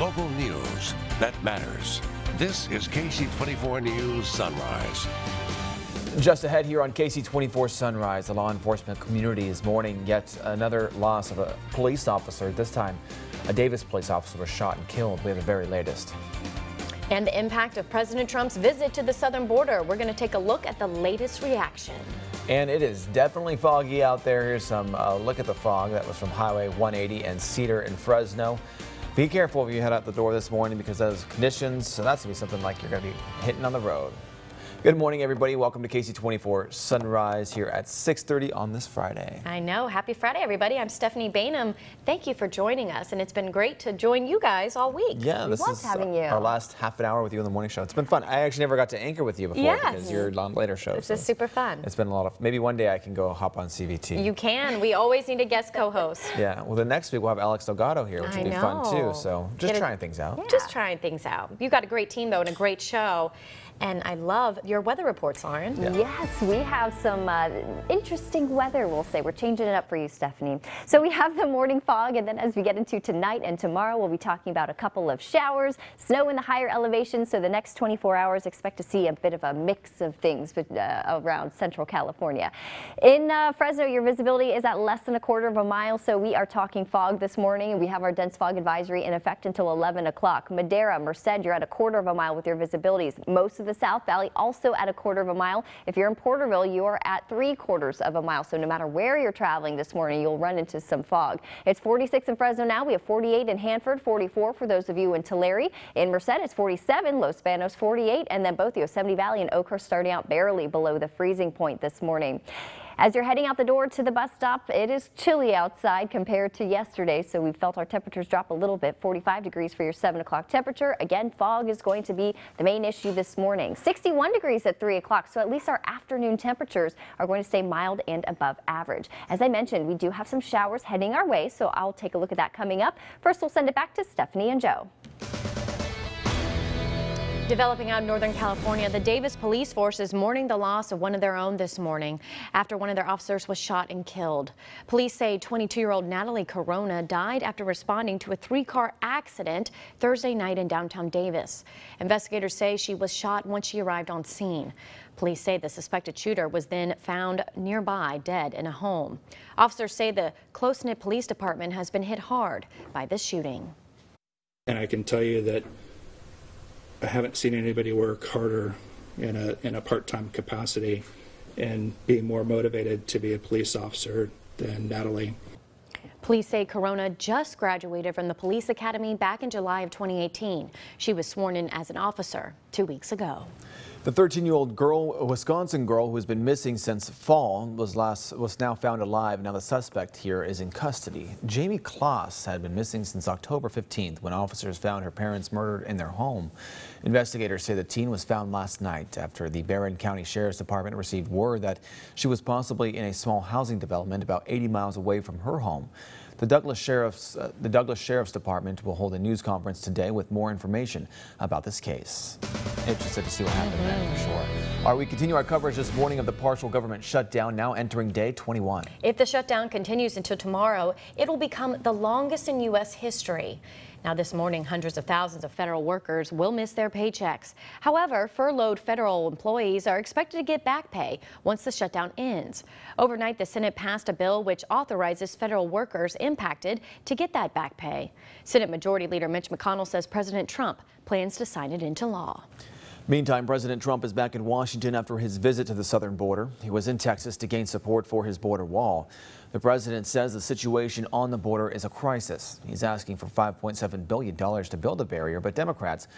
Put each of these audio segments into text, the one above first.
Local news that matters. This is KC24 News Sunrise. Just ahead here on KC24 Sunrise, the law enforcement community is mourning yet another loss of a police officer. This time, a Davis police officer was shot and killed. We have the very latest. And the impact of President Trump's visit to the southern border. We're going to take a look at the latest reaction. And it is definitely foggy out there. Here's some look at the fog. That was from Highway 180 and Cedar in Fresno. Be careful if you head out the door this morning because those conditions, so that's going to be something like you're going to be hitting on the road. Good morning, everybody. Welcome to KC24 Sunrise here at 6:30 on this Friday. I know. Happy Friday, everybody. I'm Stephanie Bainham. Thank you for joining us, and it's been great to join you guys all week. Yeah, this is our last half an hour with you on the morning show. It's been fun. I actually never got to anchor with you before because you're on later shows. This is super fun. It's been a lot of, maybe one day I can go hop on CVT. You can. We always need a guest co-host. Yeah, well, the next week we'll have Alex Delgado here, which will be fun too. So just trying things out. Yeah. Just trying things out. You've got a great team, though, and a great show. And I love your weather reports, Lauren. Yeah. Yes, we have some interesting weather, we'll say. We're changing it up for you, Stephanie. So we have the morning fog, and then as we get into tonight and tomorrow, we'll be talking about a couple of showers, snow in the higher elevations. So the next 24 hours, expect to see a bit of a mix of things around central California. In Fresno, your visibility is at less than a quarter of a mile, so we are talking fog this morning, and we have our dense fog advisory in effect until 11 o'clock. Madera, Merced, you're at a quarter of a mile with your visibilities. Most of the South Valley also at a quarter of a mile. If you're in Porterville, you are at 3/4 of a mile. So no matter where you're traveling this morning, you'll run into some fog. It's 46 in Fresno now. We have 48 in Hanford, 44 for those of you in Tulare. In Merced, it's 47, Los Banos 48, and then both Yosemite Valley and Oakhurst starting out barely below the freezing point this morning. As you're heading out the door to the bus stop, it is chilly outside compared to yesterday, so we felt our temperatures drop a little bit. 45 degrees for your 7 o'clock temperature. Again, fog is going to be the main issue this morning. 61 degrees at 3 o'clock, so at least our afternoon temperatures are going to stay mild and above average. As I mentioned, we do have some showers heading our way, so I'll take a look at that coming up. First, we'll send it back to Stephanie and Joe. Developing out in Northern California, the Davis police force is mourning the loss of one of their own this morning after one of their officers was shot and killed. Police say 22-year-old Natalie Corona died after responding to a 3-car accident Thursday night in downtown Davis. Investigators say she was shot once she arrived on scene. Police say the suspected shooter was then found nearby dead in a home. Officers say the close-knit police department has been hit hard by this shooting. And I can tell you that I haven't seen anybody work harder in a part-time capacity and be more motivated to be a police officer than Natalie. Police say Corona just graduated from the police academy back in July of 2018. She was sworn in as an officer 2 weeks ago. The 13-year-old girl, a Wisconsin girl who has been missing since fall, was now found alive. Now the suspect here is in custody. Jamie Kloss had been missing since October 15th when officers found her parents murdered in their home. Investigators say the teen was found last night after the Barron County Sheriff's Department received word that she was possibly in a small housing development about 80 miles away from her home. The Douglas Sheriff's Department will hold a news conference today with more information about this case. Interested to see what happened there for sure. All right, we continue our coverage this morning of the partial government shutdown, now entering day 21. If the shutdown continues until tomorrow, it will become the longest in U.S. history. Now this morning, hundreds of thousands of federal workers will miss their paychecks. However, furloughed federal employees are expected to get back pay once the shutdown ends. Overnight, the Senate passed a bill which authorizes federal workers impacted to get that back pay. Senate Majority Leader Mitch McConnell says President Trump plans to sign it into law. Meantime, President Trump is back in Washington after his visit to the southern border. He was in Texas to gain support for his border wall. The president says the situation on the border is a crisis. He's asking for $5.7 billion to build a barrier, but Democrats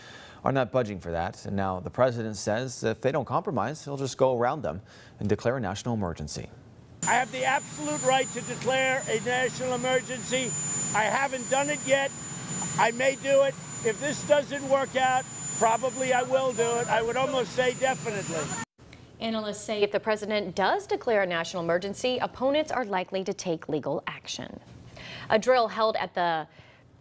are not budging for that. And now the president says if they don't compromise, he'll just go around them and declare a national emergency. I have the absolute right to declare a national emergency. I haven't done it yet. I may do it. If this doesn't work out, probably I will do it. I would almost say definitely. Analysts say if the president does declare a national emergency, opponents are likely to take legal action. A drill held at the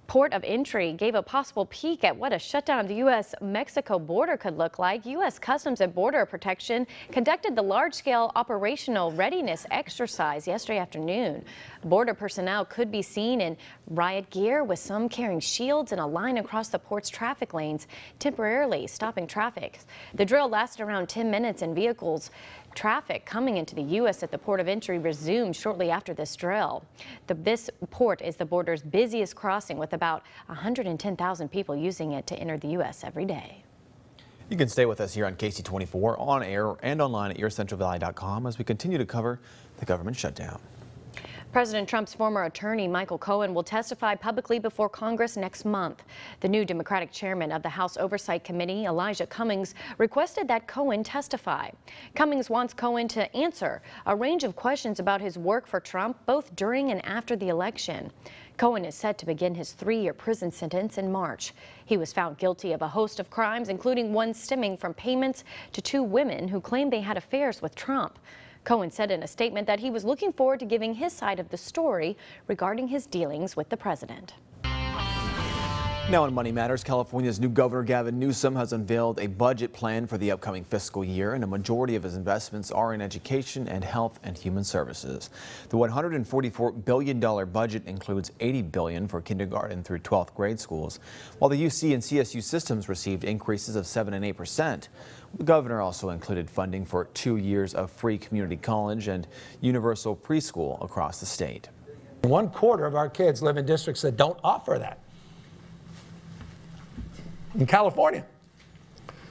Port of entry gave a possible peek at what a shutdown of the U.S.-Mexico border could look like. U.S. Customs and Border Protection conducted the large-scale operational readiness exercise yesterday afternoon. Border personnel could be seen in riot gear, with some carrying shields in a line across the port's traffic lanes, temporarily stopping traffic. The drill lasted around 10 minutes, and vehicles traffic coming into the U.S. at the port of entry resumed shortly after this drill. This port is the border's busiest crossing, with about 110,000 people using it to enter the U.S. every day. You can stay with us here on KC24 on air and online at yourcentralvalley.com as we continue to cover the government shutdown. President Trump's former attorney, Michael Cohen, will testify publicly before Congress next month. The new Democratic chairman of the House Oversight Committee, Elijah Cummings, requested that Cohen testify. Cummings wants Cohen to answer a range of questions about his work for Trump, both during and after the election. Cohen is set to begin his 3-year prison sentence in March. He was found guilty of a host of crimes, including one stemming from payments to 2 women who claimed they had affairs with Trump. Cohen said in a statement that he was looking forward to giving his side of the story regarding his dealings with the president. Now in Money Matters, California's new governor Gavin Newsom has unveiled a budget plan for the upcoming fiscal year, and a majority of his investments are in education and health and human services. The $144 billion budget includes $80 billion for kindergarten through 12th grade schools, while the UC and CSU systems received increases of 7% and 8%. The governor also included funding for 2 years of free community college and universal preschool across the state. 1/4 of our kids live in districts that don't offer that in California.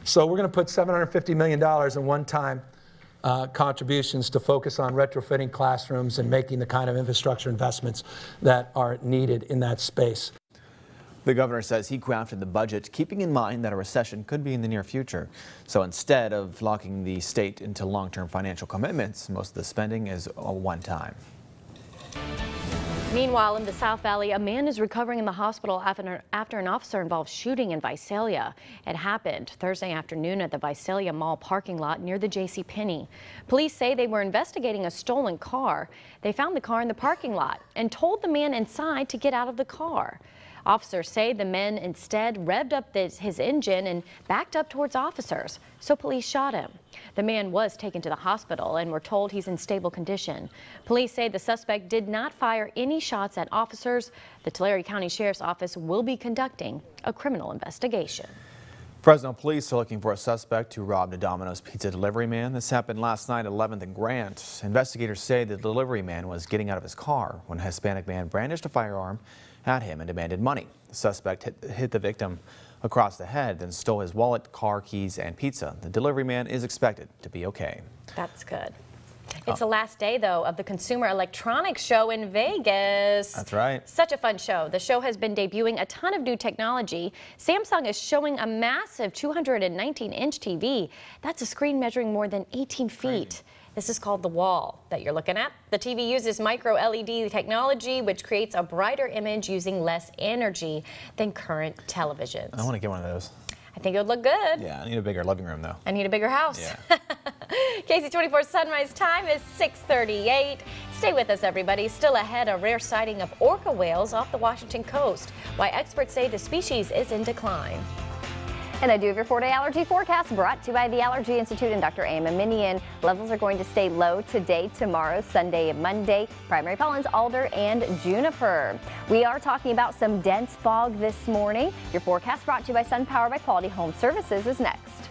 So we're going to put $750 million in one-time contributions to focus on retrofitting classrooms and making the kind of infrastructure investments that are needed in that space. The governor says he crafted the budget keeping in mind that a recession could be in the near future. So instead of locking the state into long-term financial commitments, most of the spending is a one-time. Meanwhile, in the South Valley, a man is recovering in the hospital after an officer-involved shooting in Visalia. It happened Thursday afternoon at the Visalia Mall parking lot near the JCPenney. Police say they were investigating a stolen car. They found the car in the parking lot and told the man inside to get out of the car. Officers say the men instead revved up his engine and backed up towards officers, so police shot him. The man was taken to the hospital and we're told he's in stable condition. Police say the suspect did not fire any shots at officers. The Tulare County Sheriff's Office will be conducting a criminal investigation. Fresno police are looking for a suspect who robbed a Domino's pizza delivery man. This happened last night at 11th and Grant. Investigators say the delivery man was getting out of his car when a Hispanic man brandished a firearm at him and demanded money. The suspect hit the victim across the head, then stole his wallet, car, keys, and pizza. The delivery man is expected to be okay. That's good. It's the last day, though, of the Consumer Electronics Show in Vegas. That's right. Such a fun show. The show has been debuting a ton of new technology. Samsung is showing a massive 219-inch TV. That's a screen measuring more than 18 feet. Crazy. This is called the Wall that you're looking at. The TV uses micro LED technology, which creates a brighter image using less energy than current televisions. I want to get one of those. I think it would look good. Yeah, I need a bigger living room, though. I need a bigger house. Yeah. KC24 sunrise time is 6:38. Stay with us, everybody. Still ahead, a rare sighting of orca whales off the Washington coast. Why experts say the species is in decline. And I do have your 4-day allergy forecast brought to you by the Allergy Institute and Dr. A.M. Minion. Levels are going to stay low today, tomorrow, Sunday, and Monday. Primary pollens, alder and juniper. We are talking about some dense fog this morning. Your forecast brought to you by SunPower by Quality Home Services is next.